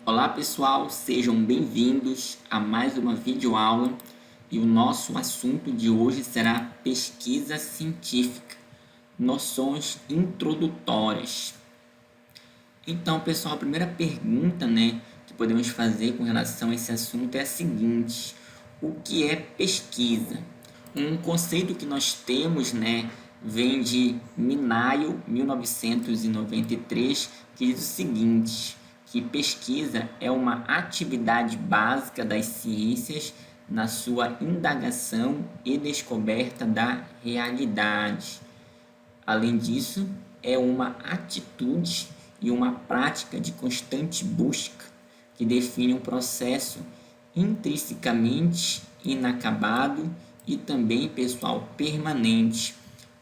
Olá pessoal, sejam bem-vindos a mais uma videoaula e o nosso assunto de hoje será pesquisa científica, noções introdutórias. Então pessoal, a primeira pergunta que podemos fazer com relação a esse assunto é a seguinte: o que é pesquisa? Um conceito que nós temos vem de Minayo, 1993, que diz o seguinte: que pesquisa é uma atividade básica das ciências na sua indagação e descoberta da realidade. Além disso, é uma atitude e uma prática de constante busca que define um processo intrinsecamente inacabado e também, pessoal, permanente.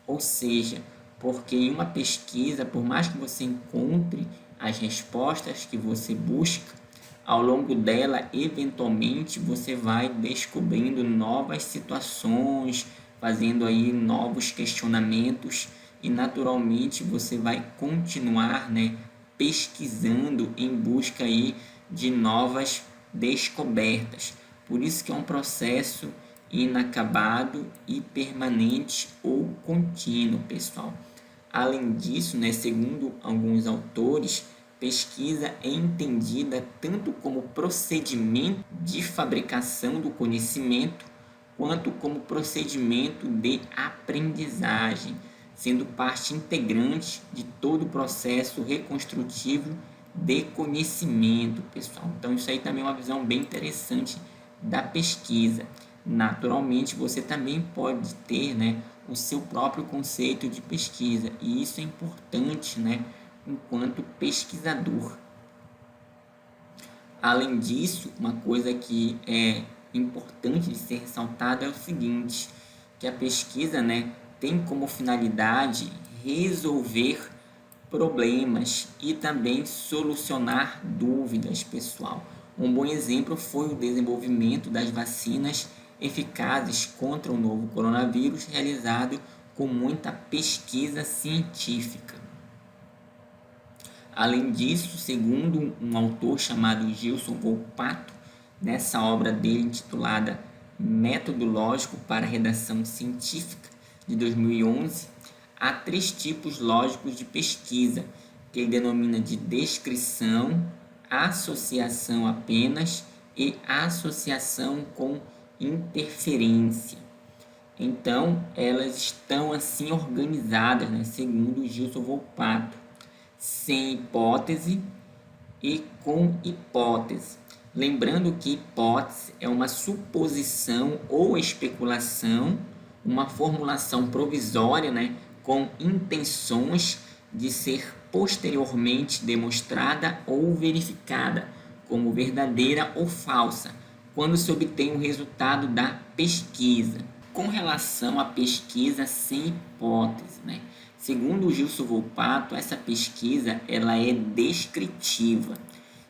Ou seja, porque em uma pesquisa, por mais que você encontre as respostas que você busca, ao longo dela, eventualmente, você vai descobrindo novas situações, fazendo aí novos questionamentos e naturalmente você vai continuar, pesquisando em busca aí de novas descobertas. Por isso que é um processo inacabado e permanente ou contínuo, pessoal. Além disso, segundo alguns autores, pesquisa é entendida tanto como procedimento de fabricação do conhecimento, quanto como procedimento de aprendizagem, sendo parte integrante de todo o processo reconstrutivo de conhecimento, pessoal. Então, isso aí também é uma visão bem interessante da pesquisa. Naturalmente, você também pode ter, o seu próprio conceito de pesquisa, e isso é importante, enquanto pesquisador. Além disso, uma coisa que é importante de ser ressaltada é o seguinte, que a pesquisa, tem como finalidade resolver problemas e também solucionar dúvidas, pessoal. Um bom exemplo foi o desenvolvimento das vacinas eficazes contra o novo coronavírus, realizado com muita pesquisa científica. Além disso, segundo um autor chamado Gilson Volpato, nessa obra dele intitulada Método Lógico para a Redação Científica, de 2011, há 3 tipos lógicos de pesquisa, que ele denomina de descrição, associação apenas e associação com interferência. Então, elas estão assim organizadas, segundo Gilson Volpato, sem hipótese e com hipótese. Lembrando que hipótese é uma suposição ou especulação, uma formulação provisória, com intenções de ser posteriormente demonstrada ou verificada como verdadeira ou falsa, quando se obtém o resultado da pesquisa. Com relação à pesquisa sem hipótese, segundo o Gilson Volpato, essa pesquisa ela é descritiva.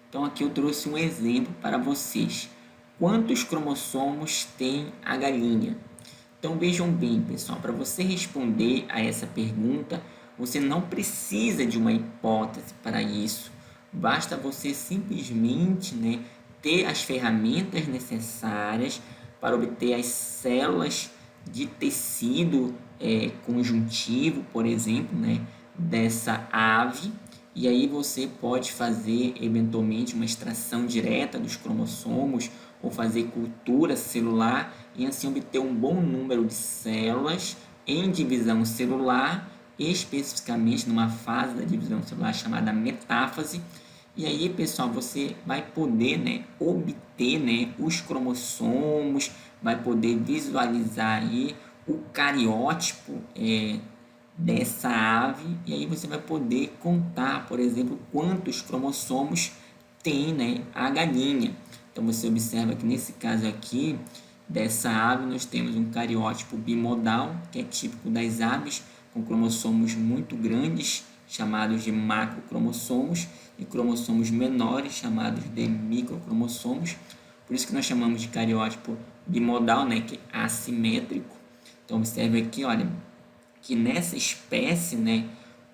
Então aqui eu trouxe um exemplo para vocês. Quantos cromossomos tem a galinha? Então vejam bem, pessoal, para você responder a essa pergunta, você não precisa de uma hipótese para isso. Basta você simplesmente, ter as ferramentas necessárias para obter as células de tecido conjuntivo, por exemplo, dessa ave. E aí você pode fazer eventualmente uma extração direta dos cromossomos ou fazer cultura celular e assim obter um bom número de células em divisão celular, especificamente numa fase da divisão celular chamada metáfase. E aí, pessoal, você vai poder obter os cromossomos, vai poder visualizar aí o cariótipo dessa ave, e aí você vai poder contar, por exemplo, quantos cromossomos tem a galinha. Então você observa que nesse caso aqui dessa ave nós temos um cariótipo bimodal, que é típico das aves, com cromossomos muito grandes, chamados de macrocromossomos, e cromossomos menores, chamados de microcromossomos. Por isso que nós chamamos de cariótipo bimodal, que é assimétrico. Então observe aqui, olha, que nessa espécie,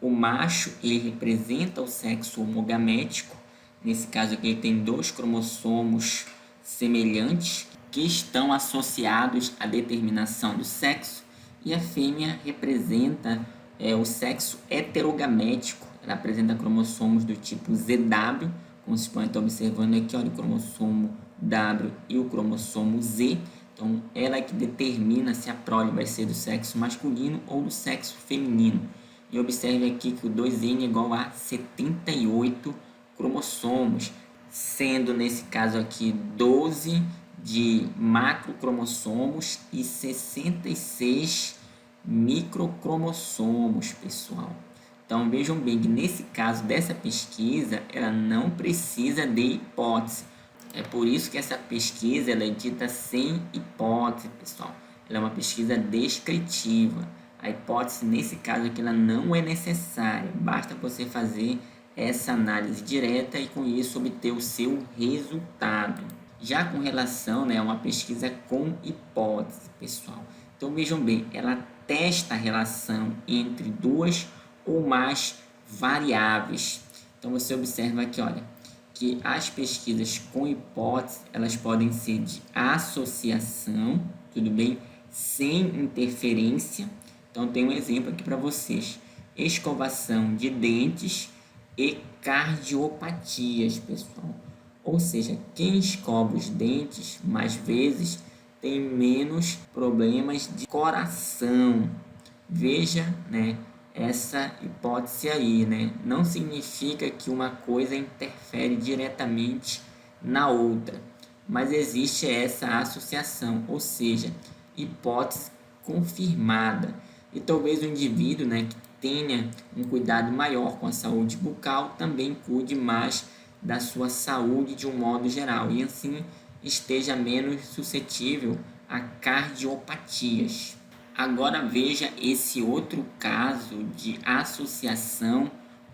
o macho ele representa o sexo homogamético, Nesse caso aqui, ele tem 2 cromossomos semelhantes que estão associados à determinação do sexo, e a fêmea representa o sexo heterogamético. Ela apresenta cromossomos do tipo ZW, como vocês podem estar observando aqui, olha, o cromossomo W e o cromossomo Z. Então, ela é que determina se a prole vai ser do sexo masculino ou do sexo feminino. E observe aqui que o 2N é igual a 78 cromossomos, sendo nesse caso aqui 12 de macrocromossomos e 66 microcromossomos, pessoal. Então vejam bem que nesse caso dessa pesquisa, ela não precisa de hipótese. É por isso que essa pesquisa ela é dita sem hipótese, pessoal. Ela é uma pesquisa descritiva. A hipótese nesse caso aqui ela não é necessária. Basta você fazer essa análise direta e com isso obter o seu resultado. Já com relação a uma pesquisa com hipótese, pessoal. Então vejam bem, ela testa a relação entre 2 ou mais variáveis. Então você observa aqui, olha, que as pesquisas com hipótese, elas podem ser de associação, tudo bem? Sem interferência. Então tem um exemplo aqui para vocês. Escovação de dentes e cardiopatias, pessoal. Ou seja, quem escova os dentes mais vezes tem menos problemas de coração. Veja, essa hipótese aí, Não significa que uma coisa interfere diretamente na outra, mas existe essa associação, ou seja, hipótese confirmada. E talvez o indivíduo, que tenha um cuidado maior com a saúde bucal, também cuide mais da sua saúde de um modo geral, e assim esteja menos suscetível a cardiopatias. Agora veja esse outro caso de associação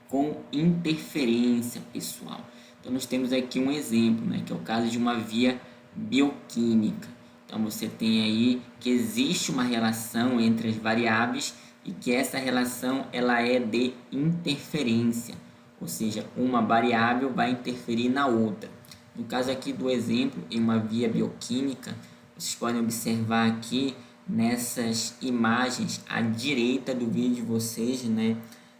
com interferência, pessoal. Então nós temos aqui um exemplo, que é o caso de uma via bioquímica. Então você tem aí que existe uma relação entre as variáveis e que essa relação ela é de interferência, ou seja, uma variável vai interferir na outra. No caso aqui do exemplo, em uma via bioquímica, vocês podem observar aqui nessas imagens à direita do vídeo de vocês,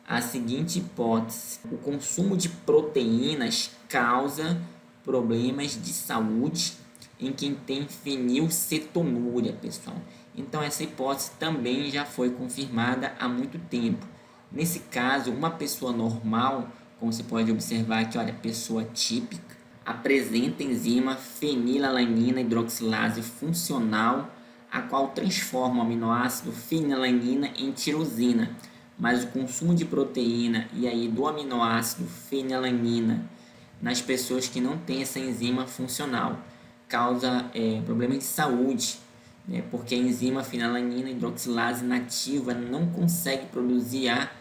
a seguinte hipótese: o consumo de proteínas causa problemas de saúde em quem tem fenilcetonúria, pessoal. Então essa hipótese também já foi confirmada há muito tempo. Nesse caso, uma pessoa normal, como você pode observar aqui, olha, pessoa típica, apresenta enzima fenilalanina hidroxilase funcional, a qual transforma o aminoácido fenilalanina em tirosina. Mas o consumo de proteína e aí do aminoácido fenilalanina nas pessoas que não têm essa enzima funcional causa problemas de saúde, porque a enzima fenilalanina hidroxilase nativa não consegue produzir a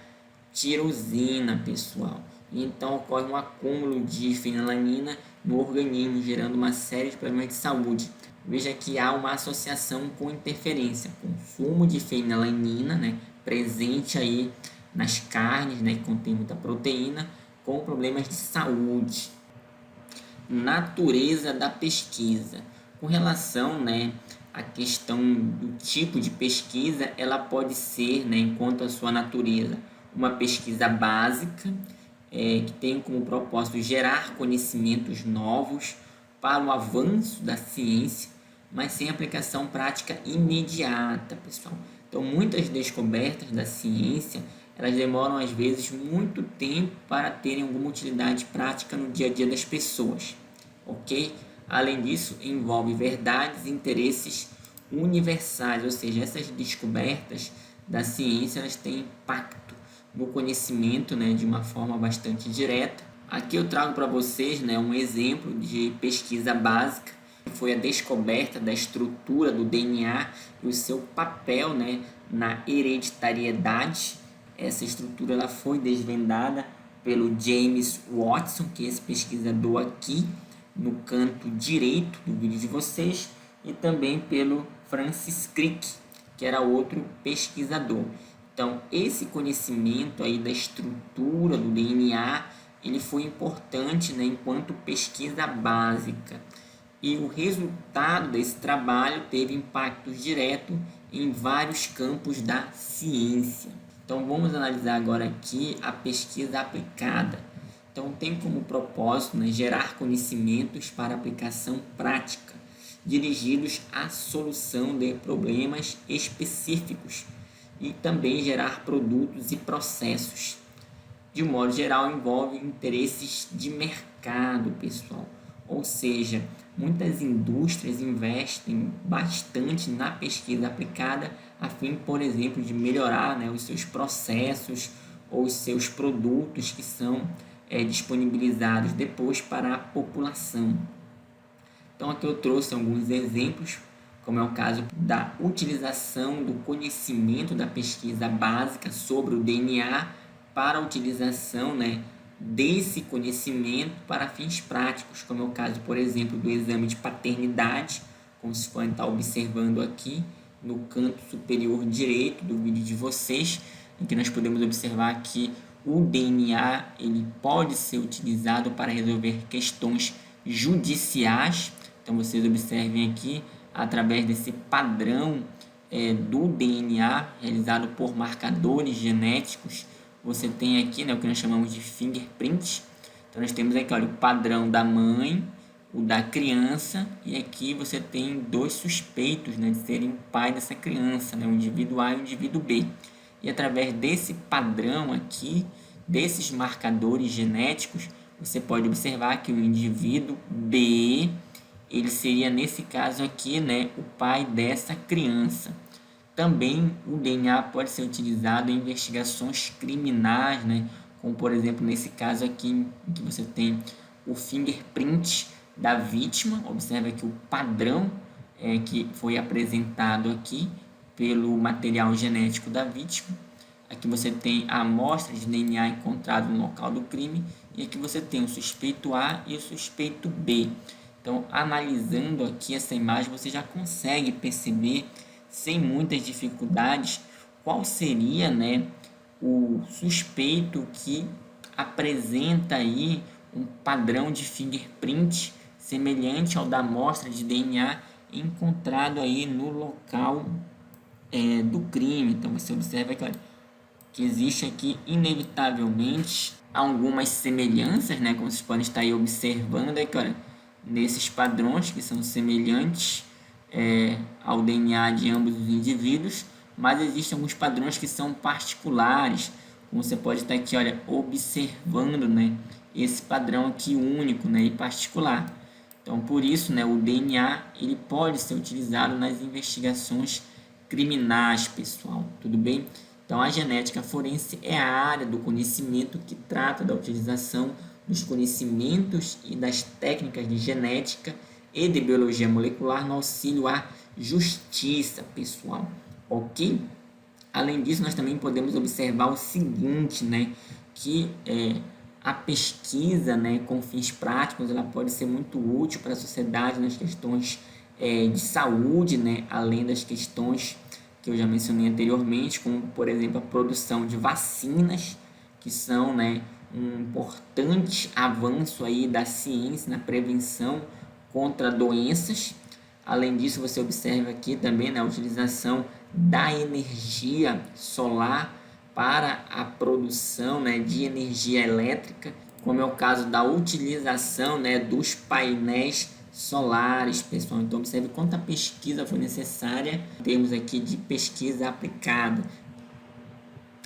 tirosina, pessoal. E então ocorre um acúmulo de fenilalanina no organismo, gerando uma série de problemas de saúde. Veja que há uma associação com interferência, consumo de fenilalanina, presente aí nas carnes, que contém muita proteína, com problemas de saúde. Natureza da pesquisa. Com relação, à questão do tipo de pesquisa, ela pode ser, enquanto a sua natureza, uma pesquisa básica, que tem como propósito gerar conhecimentos novos para o avanço da ciência, mas sem aplicação prática imediata, pessoal. Então, muitas descobertas da ciência, elas demoram às vezes muito tempo para terem alguma utilidade prática no dia a dia das pessoas, ok? Além disso, envolve verdades e interesses universais, ou seja, essas descobertas da ciência, elas têm impacto no conhecimento, de uma forma bastante direta. Aqui eu trago para vocês, um exemplo de pesquisa básica, que foi a descoberta da estrutura do DNA e o seu papel, na hereditariedade. Essa estrutura ela foi desvendada pelo James Watson, que é esse pesquisador aqui no canto direito do vídeo de vocês, e também pelo Francis Crick, que era outro pesquisador. Então, esse conhecimento aí da estrutura do DNA ele foi importante, né, enquanto pesquisa básica. E o resultado desse trabalho teve impactos diretos em vários campos da ciência. Então vamos analisar agora aqui a pesquisa aplicada. Então tem como propósito, né, gerar conhecimentos para aplicação prática, dirigidos à solução de problemas específicos e também gerar produtos e processos. De um modo geral, envolve interesses de mercado, pessoal. Ou seja, muitas indústrias investem bastante na pesquisa aplicada a fim, por exemplo, de melhorar, né, os seus processos ou os seus produtos que são disponibilizados depois para a população. Então aqui eu trouxe alguns exemplos, como é o caso da utilização do conhecimento da pesquisa básica sobre o DNA para a utilização, né, desse conhecimento para fins práticos, como é o caso, por exemplo, do exame de paternidade, como vocês podem estar observando aqui no canto superior direito do vídeo de vocês, em que nós podemos observar que o DNA ele pode ser utilizado para resolver questões judiciais. Então vocês observem aqui, através desse padrão do DNA realizado por marcadores genéticos, você tem aqui, né, o que nós chamamos de fingerprint. Então nós temos aqui, olha, o padrão da mãe, o da criança, e aqui você tem dois suspeitos, né, de serem o pai dessa criança, né, o indivíduo A e o indivíduo B. E através desse padrão aqui, desses marcadores genéticos, você pode observar que o indivíduo B, ele seria nesse caso aqui, né, o pai dessa criança. Também o DNA pode ser utilizado em investigações criminais, né, como por exemplo nesse caso aqui, em que você tem o fingerprint da vítima. Observe aqui o padrão que foi apresentado aqui pelo material genético da vítima. Aqui você tem a amostra de DNA encontrada no local do crime, e aqui você tem o suspeito A e o suspeito B. Então, analisando aqui essa imagem, você já consegue perceber, sem muitas dificuldades, qual seria, né, o suspeito que apresenta aí um padrão de fingerprint semelhante ao da amostra de DNA encontrado aí no local do crime. Então, você observa que existe aqui, inevitavelmente, algumas semelhanças, né, como vocês podem estar aí observando aqui, olha, nesses padrões que são semelhantes ao DNA de ambos os indivíduos, mas existem alguns padrões que são particulares, como você pode estar aqui, olha, observando, né, esse padrão aqui único, né, e particular. Então, por isso, né, o DNA ele pode ser utilizado nas investigações criminais, pessoal, tudo bem? Então, a genética forense é a área do conhecimento que trata da utilização dos conhecimentos e das técnicas de genética e de biologia molecular no auxílio à justiça, pessoal, ok? Além disso, nós também podemos observar o seguinte, né, que a pesquisa, né, com fins práticos, ela pode ser muito útil para a sociedade nas questões de saúde, né, além das questões que eu já mencionei anteriormente, como, por exemplo, a produção de vacinas, que são, né, um importante avanço aí da ciência na prevenção contra doenças. Além disso, você observa aqui também, né, a utilização da energia solar para a produção, né, de energia elétrica, como é o caso da utilização, né, dos painéis solares, pessoal. Então, observe quanta pesquisa foi necessária em termos aqui de pesquisa aplicada.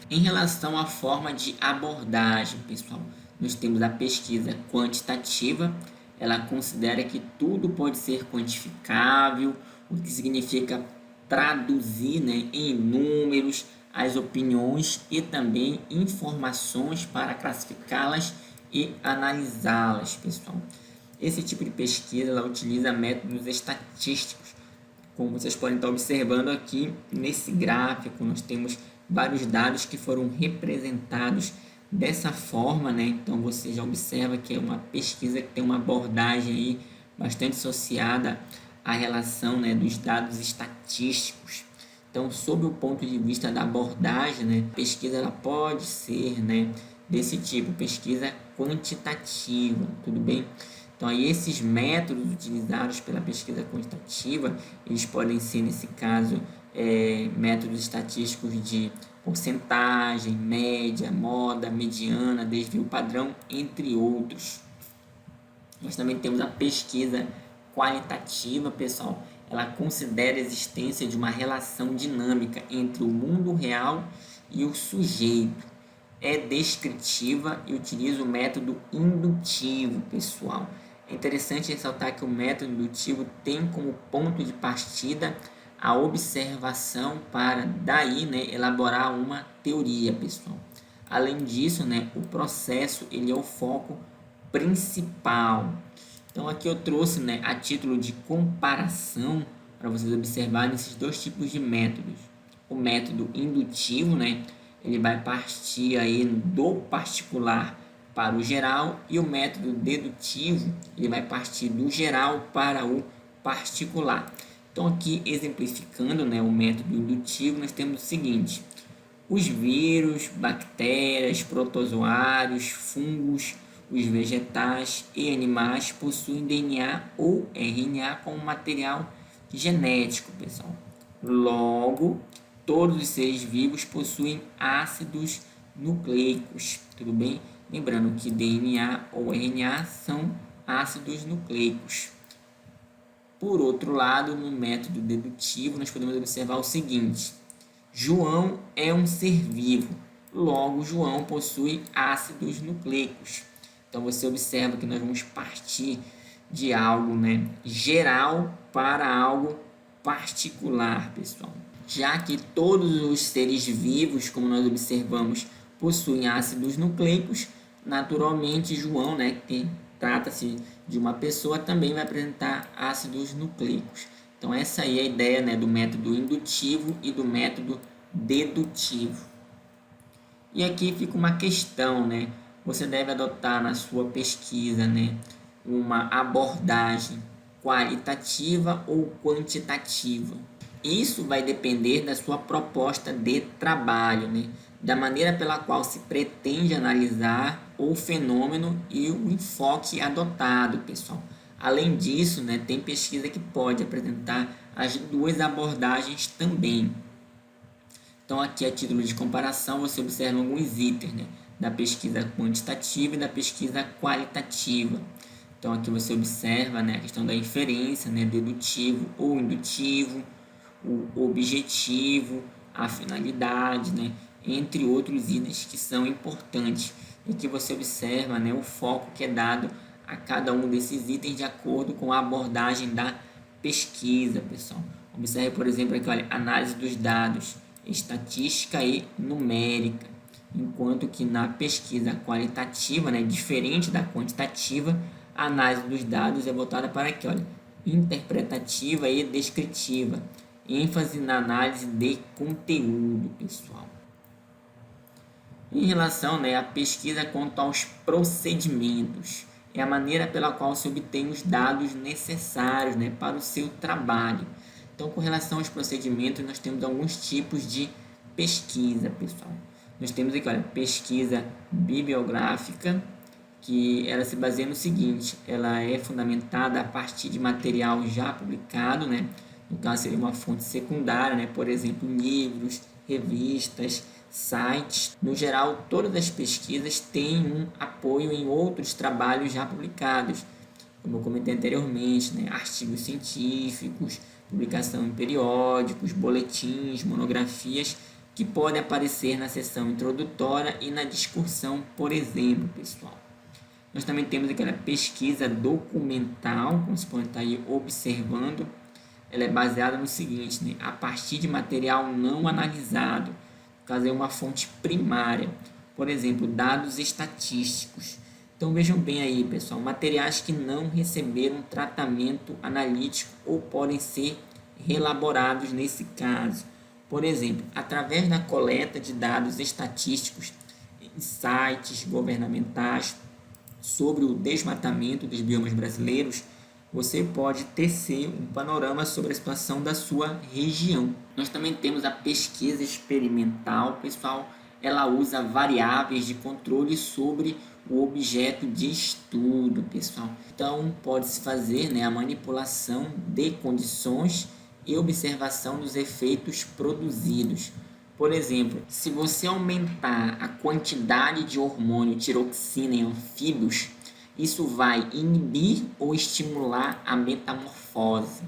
Em relação à forma de abordagem, pessoal, nós temos a pesquisa quantitativa. Ela considera que tudo pode ser quantificável, o que significa traduzir, né, em números as opiniões e também informações para classificá-las e analisá-las, pessoal. Esse tipo de pesquisa ela utiliza métodos estatísticos, como vocês podem estar observando aqui nesse gráfico. Nós temos vários dados que foram representados dessa forma, né? Então você já observa que é uma pesquisa que tem uma abordagem aí bastante associada à relação, né, dos dados estatísticos. Então, sob o ponto de vista da abordagem, né, a pesquisa ela pode ser, né, desse tipo, pesquisa quantitativa, tudo bem? Então, aí esses métodos utilizados pela pesquisa quantitativa, eles podem ser, nesse caso, métodos estatísticos de porcentagem, média, moda, mediana, desvio padrão, entre outros. Nós também temos a pesquisa qualitativa, pessoal. Ela considera a existência de uma relação dinâmica entre o mundo real e o sujeito. É descritiva e utiliza o método indutivo, pessoal. É interessante ressaltar que o método indutivo tem como ponto de partida a observação para daí, né, elaborar uma teoria, pessoal. Além disso, né, o processo ele é o foco principal. Então aqui eu trouxe, né, a título de comparação para vocês observarem esses dois tipos de métodos. O método indutivo, né, ele vai partir aí do particular para o geral, e o método dedutivo ele vai partir do geral para o particular. Então aqui exemplificando, né, o método indutivo, nós temos o seguinte: os vírus, bactérias, protozoários, fungos, os vegetais e animais possuem DNA ou RNA como material genético, pessoal. Logo, todos os seres vivos possuem ácidos nucleicos, tudo bem? Lembrando que DNA ou RNA são ácidos nucleicos. Por outro lado, no método dedutivo, nós podemos observar o seguinte: João é um ser vivo, logo João possui ácidos nucleicos. Então você observa que nós vamos partir de algo, né, geral para algo particular, pessoal. Já que todos os seres vivos, como nós observamos, possuem ácidos nucleicos, naturalmente João, né, que trata-se de uma pessoa, também vai apresentar ácidos nucleicos. Então essa aí é a ideia, né, do método indutivo e do método dedutivo. E aqui fica uma questão, né? Você deve adotar na sua pesquisa, né, uma abordagem qualitativa ou quantitativa. Isso vai depender da sua proposta de trabalho, né? Da maneira pela qual se pretende analisar o fenômeno e o enfoque adotado, pessoal. Além disso, né, tem pesquisa que pode apresentar as duas abordagens também. Então, aqui a título de comparação, você observa alguns itens, né, da pesquisa quantitativa e da pesquisa qualitativa. Então, aqui você observa, né, a questão da inferência, né, dedutivo ou indutivo, o objetivo, a finalidade, né, entre outros itens que são importantes. E que você observa, né, o foco que é dado a cada um desses itens de acordo com a abordagem da pesquisa, pessoal. Observe, por exemplo, aqui, olha, análise dos dados, estatística e numérica. Enquanto que na pesquisa qualitativa, né, diferente da quantitativa, a análise dos dados é voltada para aqui, olha, interpretativa e descritiva. ênfase na análise de conteúdo, pessoal. Em relação, né, à pesquisa quanto aos procedimentos, é a maneira pela qual se obtém os dados necessários, né, para o seu trabalho. Então, com relação aos procedimentos, nós temos alguns tipos de pesquisa, pessoal. Nós temos aqui, olha, pesquisa bibliográfica, que ela se baseia no seguinte: ela é fundamentada a partir de material já publicado, né? No caso, seria uma fonte secundária, né? Por exemplo, livros, revistas, sites. No geral, todas as pesquisas têm um apoio em outros trabalhos já publicados, como eu comentei anteriormente, né? Artigos científicos, publicação em periódicos, boletins, monografias, que podem aparecer na seção introdutória e na discussão, por exemplo, pessoal. Nós também temos aquela pesquisa documental, como você pode estar aí observando. Ela é baseada no seguinte, né? A partir de material não analisado, no caso é uma fonte primária, por exemplo, dados estatísticos. Então vejam bem aí, pessoal, materiais que não receberam tratamento analítico ou podem ser reelaborados nesse caso. Por exemplo, através da coleta de dados estatísticos em sites governamentais sobre o desmatamento dos biomas brasileiros, você pode tecer um panorama sobre a situação da sua região. Nós também temos a pesquisa experimental, pessoal. ela usa variáveis de controle sobre o objeto de estudo, pessoal. Então, pode-se fazer, né, a manipulação de condições e observação dos efeitos produzidos. Por exemplo, se você aumentar a quantidade de hormônio tiroxina em anfíbios, isso vai inibir ou estimular a metamorfose.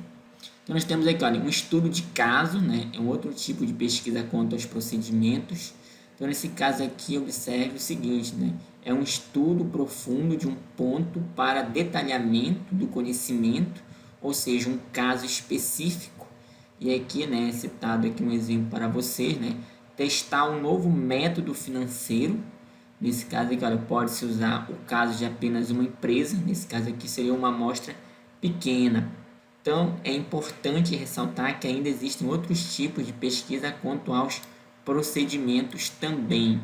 Então, nós temos aqui, olha, um estudo de caso, né? É um outro tipo de pesquisa quanto aos procedimentos. Então, nesse caso aqui, observe o seguinte, né? É um estudo profundo de um ponto para detalhamento do conhecimento, ou seja, um caso específico. E aqui, né, citado aqui um exemplo para vocês, né? Testar um novo método financeiro. Nesse caso aqui, olha, pode-se usar o caso de apenas uma empresa. Nesse caso aqui seria uma amostra pequena. Então, é importante ressaltar que ainda existem outros tipos de pesquisa quanto aos procedimentos também.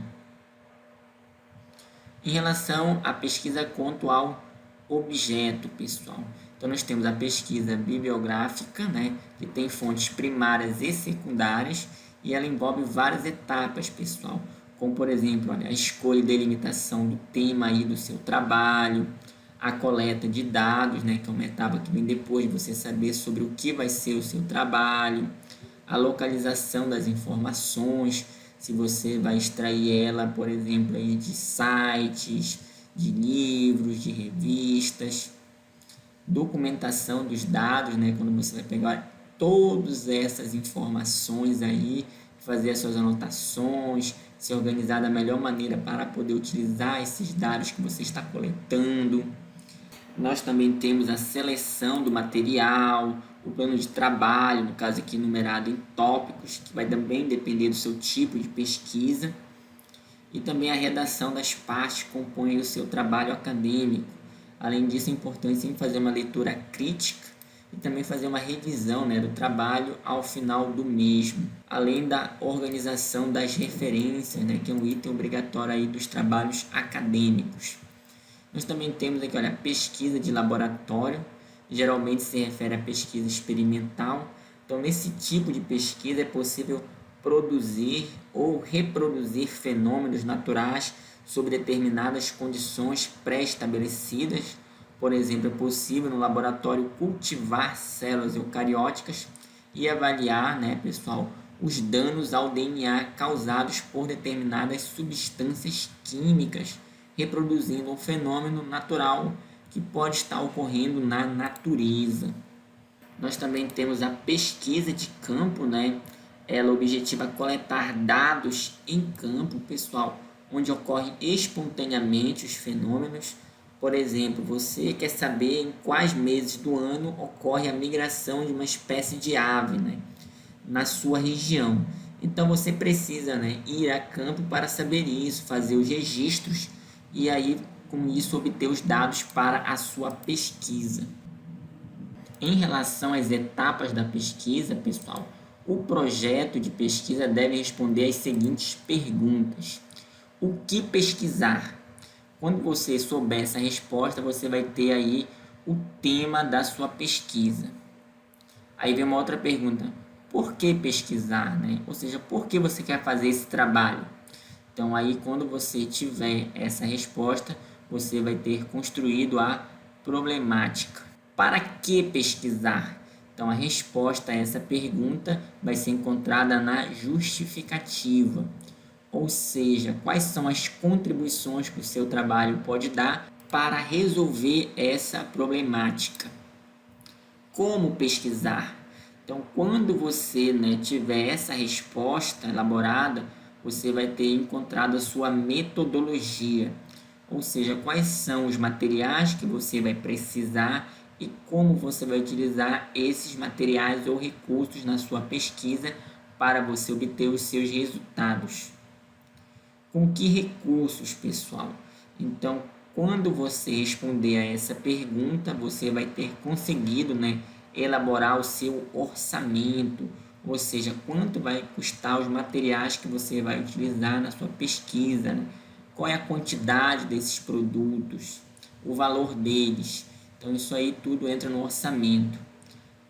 Em relação à pesquisa quanto ao objeto, pessoal. Então, nós temos a pesquisa bibliográfica, né, que tem fontes primárias e secundárias, e ela envolve várias etapas, pessoal. Como, por exemplo, olha, a escolha e delimitação do tema aí do seu trabalho, a coleta de dados, né, que é uma etapa que vem depois de você saber sobre o que vai ser o seu trabalho, a localização das informações, se você vai extrair ela, por exemplo, aí de sites, de livros, de revistas, documentação dos dados, né, quando você vai pegar todas essas informações aí, fazer as suas anotações, se organizar da melhor maneira para poder utilizar esses dados que você está coletando. Nós também temos a seleção do material, o plano de trabalho, no caso aqui numerado em tópicos, que vai também depender do seu tipo de pesquisa. E também a redação das partes que compõem o seu trabalho acadêmico. Além disso, é importante sempre fazer uma leitura crítica e também fazer uma revisão, né, do trabalho ao final do mesmo. Além da organização das referências, né, que é um item obrigatório aí dos trabalhos acadêmicos. Nós também temos aqui, olha, a pesquisa de laboratório, geralmente se refere à pesquisa experimental. Então, nesse tipo de pesquisa é possível produzir ou reproduzir fenômenos naturais sob determinadas condições pré-estabelecidas. Por exemplo, é possível no laboratório cultivar células eucarióticas e avaliar, né, pessoal, os danos ao DNA causados por determinadas substâncias químicas, reproduzindo um fenômeno natural que pode estar ocorrendo na natureza. Nós também temos a pesquisa de campo, né? Ela objetiva coletar dados em campo, pessoal, onde ocorrem espontaneamente os fenômenos. Por exemplo, você quer saber em quais meses do ano ocorre a migração de uma espécie de ave, né, na sua região. Então você precisa, né, ir a campo para saber isso, fazer os registros e aí com isso obter os dados para a sua pesquisa. Em relação às etapas da pesquisa, pessoal, o projeto de pesquisa deve responder às seguintes perguntas. O que pesquisar? Quando você souber essa resposta, você vai ter aí o tema da sua pesquisa. Aí vem uma outra pergunta. Por que pesquisar, né? Ou seja, por que você quer fazer esse trabalho? Então, aí, quando você tiver essa resposta, você vai ter construído a problemática. Para que pesquisar? Então, a resposta a essa pergunta vai ser encontrada na justificativa. Ou seja, quais são as contribuições que o seu trabalho pode dar para resolver essa problemática. Como pesquisar? Então, quando você, né, tiver essa resposta elaborada, você vai ter encontrado a sua metodologia, ou seja, quais são os materiais que você vai precisar e como você vai utilizar esses materiais ou recursos na sua pesquisa para você obter os seus resultados. Com que recursos, pessoal? Então, quando você responder a essa pergunta, você vai ter conseguido, né, elaborar o seu orçamento, ou seja, quanto vai custar os materiais que você vai utilizar na sua pesquisa, né? Qual é a quantidade desses produtos, o valor deles. Então, isso aí tudo entra no orçamento.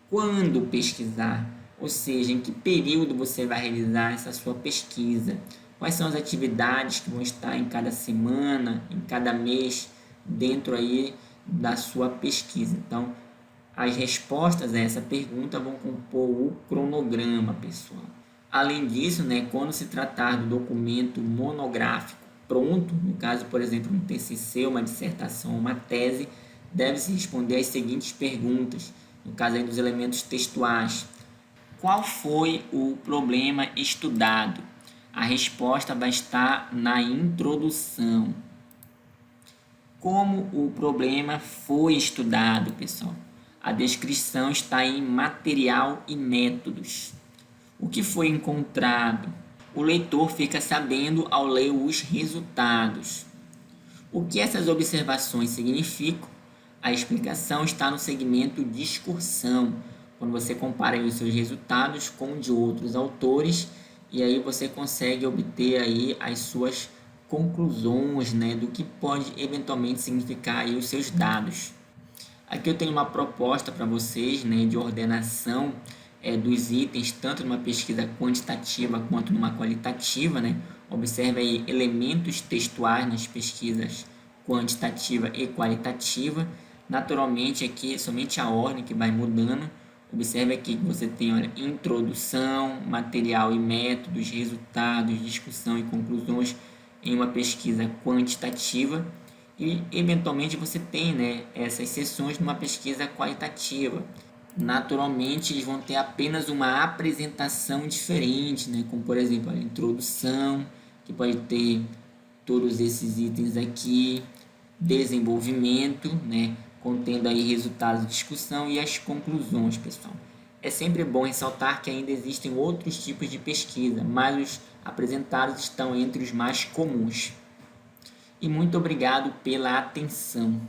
Quando pesquisar? Ou seja, em que período você vai realizar essa sua pesquisa? quais são as atividades que vão estar em cada semana, em cada mês, dentro aí da sua pesquisa. Então, as respostas a essa pergunta vão compor o cronograma, pessoal. Além disso, né, quando se tratar do documento monográfico pronto, no caso, por exemplo, um TCC, uma dissertação, uma tese, deve-se responder as seguintes perguntas, no caso aí dos elementos textuais. Qual foi o problema estudado? A resposta vai estar na introdução. Como o problema foi estudado, pessoal? A descrição está em material e métodos. O que foi encontrado? O leitor fica sabendo ao ler os resultados. O que essas observações significam? A explicação está no segmento discursão, quando você compara os seus resultados com o de outros autores, e aí você consegue obter aí as suas conclusões, né, do que pode eventualmente significar aí os seus dados. Aqui eu tenho uma proposta para vocês, né, de ordenação dos itens, tanto numa pesquisa quantitativa quanto numa qualitativa, né? Observe aí elementos textuais nas pesquisas quantitativa e qualitativa. Naturalmente aqui somente a ordem que vai mudando. Observe aqui que você tem, olha, introdução, material e métodos, resultados, discussão e conclusões em uma pesquisa quantitativa. E eventualmente você tem, né, essas seções numa pesquisa qualitativa. Naturalmente eles vão ter apenas uma apresentação diferente, né? Como por exemplo a introdução, que pode ter todos esses itens aqui, desenvolvimento, né? Contendo aí resultados de discussão e as conclusões, pessoal. É sempre bom ressaltar que ainda existem outros tipos de pesquisa, mas os apresentados estão entre os mais comuns. E muito obrigado pela atenção.